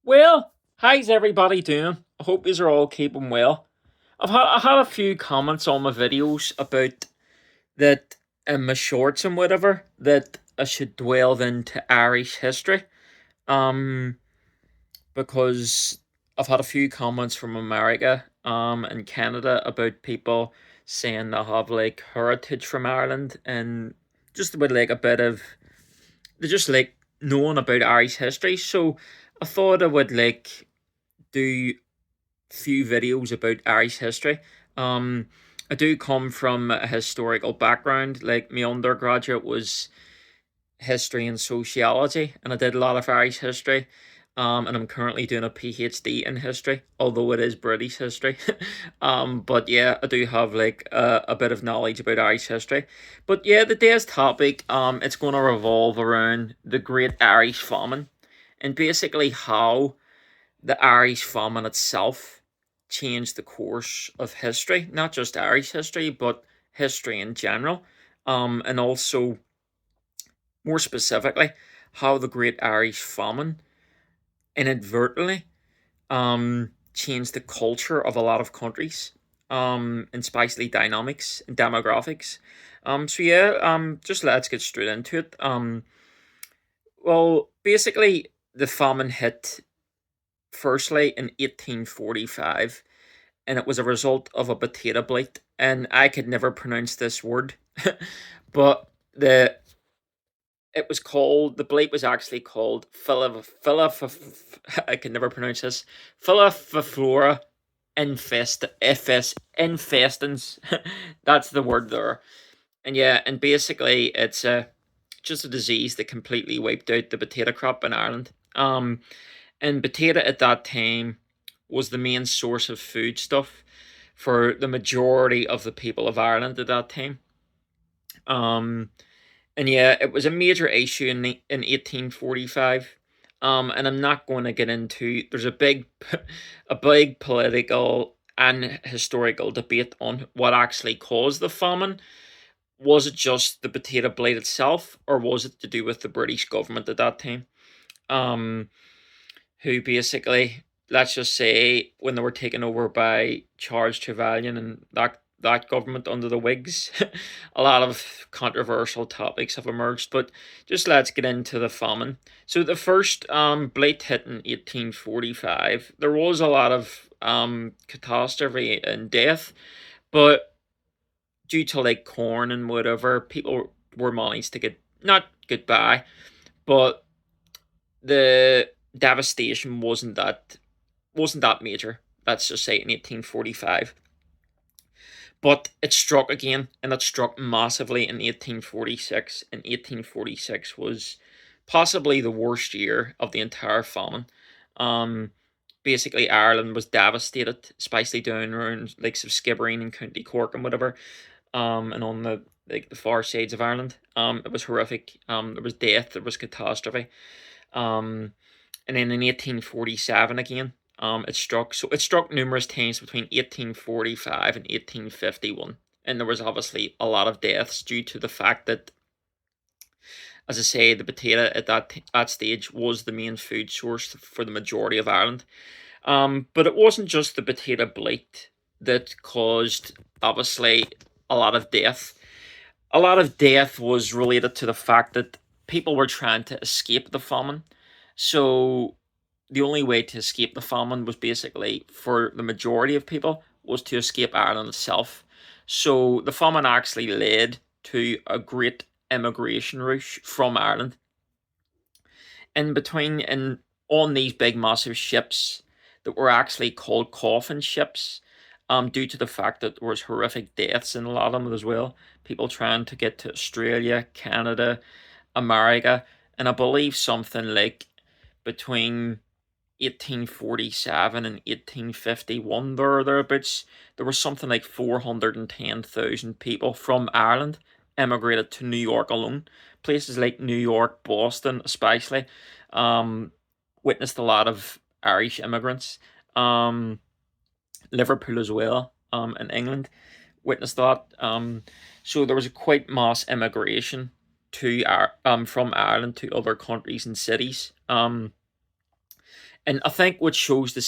Well, how's everybody doing? I hope yous are all keeping well. I had a few comments on my videos about that in my shorts and whatever that I should delve into Irish history. Um, because I've had a few comments from America, and Canada about people saying they have like heritage from Ireland and just about like a bit of they just like knowing about Irish history. So I thought I would like do few videos about Irish history. Um, I do come from a historical background. Like my undergraduate was history and sociology, and I did a lot of Irish history. And I'm currently doing a PhD in history, although it is British history. But yeah, I do have like a bit of knowledge about Irish history. But yeah, the day's topic, it's going to revolve around the Great Irish Famine, and basically how the Irish famine itself changed the course of history, not just Irish history, but history in general. And also, more specifically, how the Great Irish Famine inadvertently changed the culture of a lot of countries, and especially dynamics and demographics. So yeah, just let's get straight into it. Well, basically, the famine hit firstly in 1845, and it was a result of a potato blight. And I could never pronounce this word, but the blight was actually called I can never pronounce this, Filiflora infestans. That's the word there. And yeah, and basically it's just a disease that completely wiped out the potato crop in Ireland. And potato at that time was the main source of foodstuff for the majority of the people of Ireland at that time. Um, and yeah, it was a major issue in 1845. And I'm not going to get into. There's a big, a big political and historical debate on what actually caused the famine. Was it just the potato blight itself, or was it to do with the British government at that time? Um, who basically, let's just say, when they were taken over by Charles Trevelyan and that government under the Whigs, a lot of controversial topics have emerged. But just let's get into the famine. So the first blight hit in 1845. There was a lot of catastrophe and death, but due to like corn and whatever, people were managed to get not goodbye, but the devastation wasn't that major. Let's just say in 1845. But it struck again, and it struck massively in 1846. And 1846 was possibly the worst year of the entire famine. Um, Basically, Ireland was devastated, especially down around lakes of Skibbereen and County Cork and whatever. And on the far sides of Ireland. It was horrific. There was death, there was catastrophe. Um, and then in 1847 again, it struck. So it struck numerous times between 1845 and 1851. And there was obviously a lot of deaths due to the fact that, as I say, the potato at that stage was the main food source for the majority of Ireland. But it wasn't just the potato blight that caused, obviously, a lot of death. A lot of death was related to the fact that people were trying to escape the famine. So the only way to escape the famine was basically, for the majority of people, was to escape Ireland itself. So the famine actually led to a great immigration rush from Ireland. In between and on these big massive ships that were actually called coffin ships, due to the fact that there was horrific deaths in a lot of them as well. People trying to get to Australia, Canada, America, and I believe something like between 1847 and 1851 thereabouts, there was something like 410,000 people from Ireland emigrated to New York alone. Places like New York, Boston, especially, um, witnessed a lot of Irish immigrants. Um, Liverpool as well, in England, witnessed that. So there was a quite mass immigration from Ireland to other countries and cities. And I think what shows the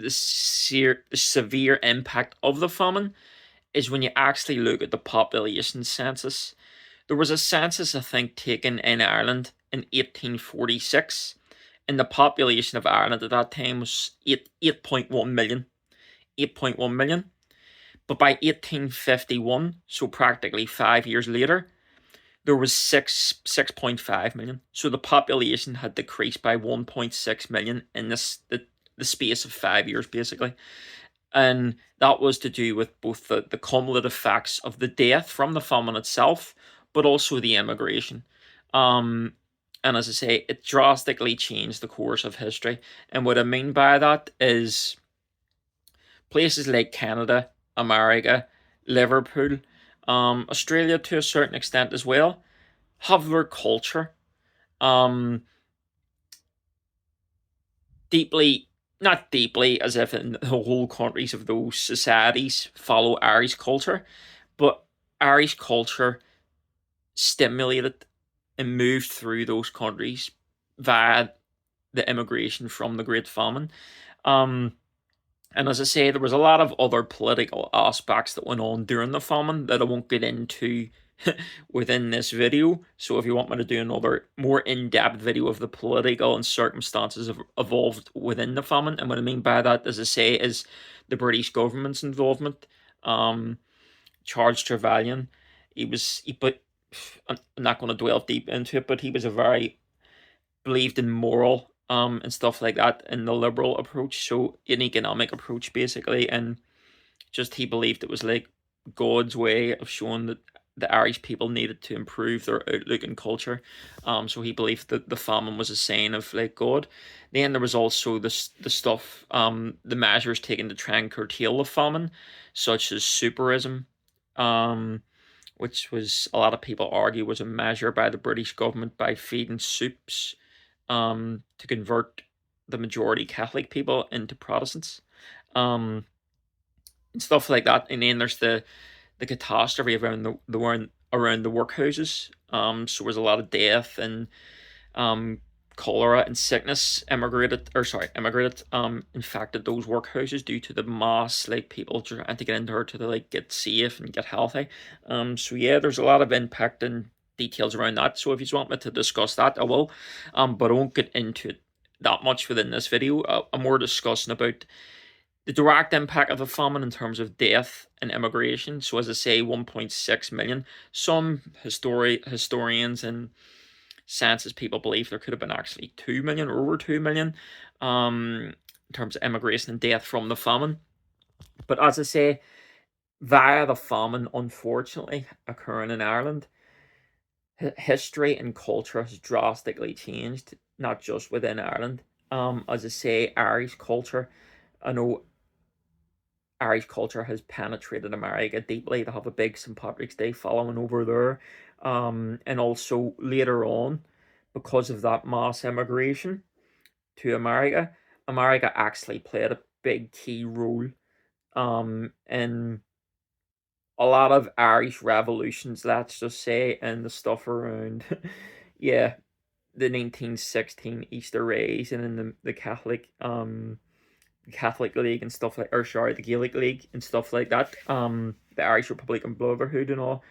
severe impact of the famine is when you actually look at the population census. There was a census, I think, taken in Ireland in 1846, and the population of Ireland at that time was 8.1 million. 8.1 million. But by 1851, so practically 5 years later, there was 6.5 million. So the population had decreased by 1.6 million in the space of 5 years, basically. And that was to do with both the cumulative effects of the death from the famine itself, but also the immigration. Um, and as I say, it drastically changed the course of history. And what I mean by that is places like Canada, America, Liverpool, Australia to a certain extent as well, have their culture um, deeply, not deeply as if in the whole countries of those societies follow Irish culture, but Irish culture stimulated and moved through those countries via the immigration from the Great Famine. Um, And as I say, there was a lot of other political aspects that went on during the famine that I won't get into within this video. So if you want me to do another more in-depth video of the political and circumstances evolved within the famine, and what I mean by that, as I say, is the British government's involvement. Charles Trevelyan, but I'm not going to dwell deep into it, but he was a very believed in moral and stuff like that in the liberal approach, so an economic approach basically, and just he believed it was like God's way of showing that the Irish people needed to improve their outlook and culture. So he believed that the famine was a sign of like God. Then there was also the stuff, the measures taken to try and curtail the famine, such as superism, which was a lot of people argue was a measure by the British government by feeding soups to convert the majority Catholic people into Protestants, um, and stuff like that. And then there's the catastrophe around around the workhouses. So there was a lot of death and um, cholera and sickness infected those workhouses due to the mass like people trying to get into her to like get safe and get healthy. So yeah, there's a lot of impact and details around that. So if you want me to discuss that, I will. But I won't get into it that much within this video. I'm more discussing about the direct impact of the famine in terms of death and immigration. So as I say, 1.6 million. Some historians and census people believe there could have been actually 2 million or over 2 million in terms of immigration and death from the famine. But as I say, via the famine, unfortunately, occurring in Ireland, history and culture has drastically changed, not just within Ireland. As I say, Irish culture, I know Irish culture has penetrated America deeply. They have a big St. Patrick's Day following over there. And also later on, because of that mass immigration to America, America actually played a big key role in a lot of Irish revolutions, let's just say, and the stuff around, yeah, the 1916 Easter Rising and the Catholic League and stuff like, or sorry, the Gaelic League and stuff like that. The Irish Republican Brotherhood and all.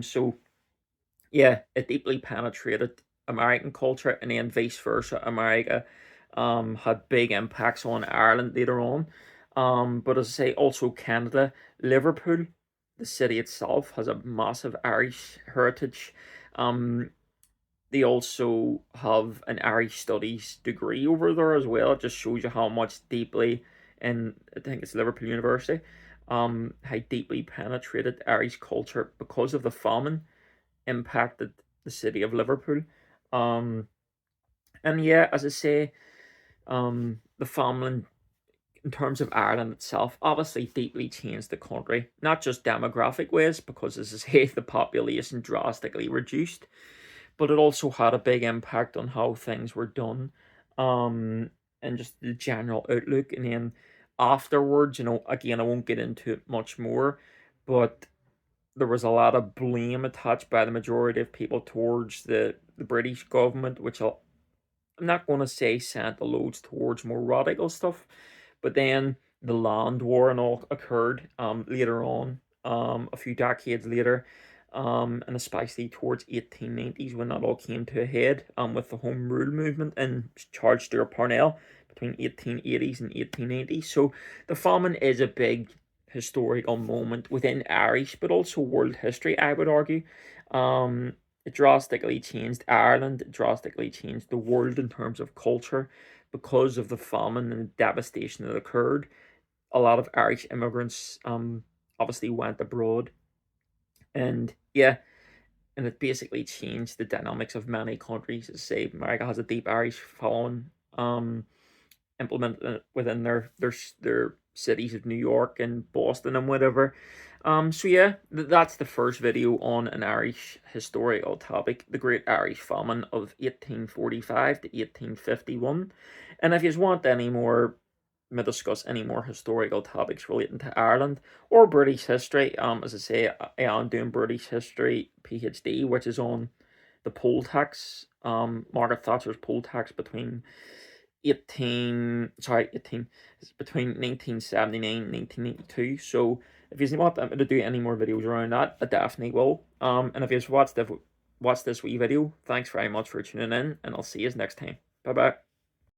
So yeah, it deeply penetrated American culture, and then vice versa. America, had big impacts on Ireland later on. But as I say, also Canada, Liverpool, the city itself has a massive Irish heritage. Um, they also have an Irish studies degree over there as well. It just shows you how much deeply, and I think it's Liverpool University, how deeply penetrated Irish culture because of the famine impacted the city of Liverpool. Um, and yeah, as I say, the famine in terms of Ireland itself obviously deeply changed the country, not just demographic ways, because as I say, the population drastically reduced, but it also had a big impact on how things were done, um, and just the general outlook. And then afterwards, again, I won't get into it much more, but there was a lot of blame attached by the majority of people towards the British government, which I'm not going to say sent the loads towards more radical stuff, but then the land war and all occurred later on, a few decades later, and especially towards 1890s when that all came to a head, with the Home Rule movement and Charles Stewart Parnell between 1880s and 1890s. So the famine is a big historical moment within Irish, but also world history, I would argue. It drastically changed Ireland, it drastically changed the world in terms of culture because of the famine and the devastation that occurred. A lot of Irish immigrants obviously went abroad, and yeah, and it basically changed the dynamics of many countries. As I say, America has a deep Irish following, implemented within their cities of New York and Boston and whatever. So yeah, that's the first video on an Irish historical topic, the Great Irish Famine of 1845 to 1851. And if you want any more, me discuss any more historical topics relating to Ireland or British history, as I say, I am doing British history PhD, which is on the poll tax, Margaret Thatcher's poll tax between 18 between 1979 and 1982. So if you want them to do any more videos around that, I definitely will. And if you've watched this wee video, thanks very much for tuning in, and I'll see you next time. Bye bye.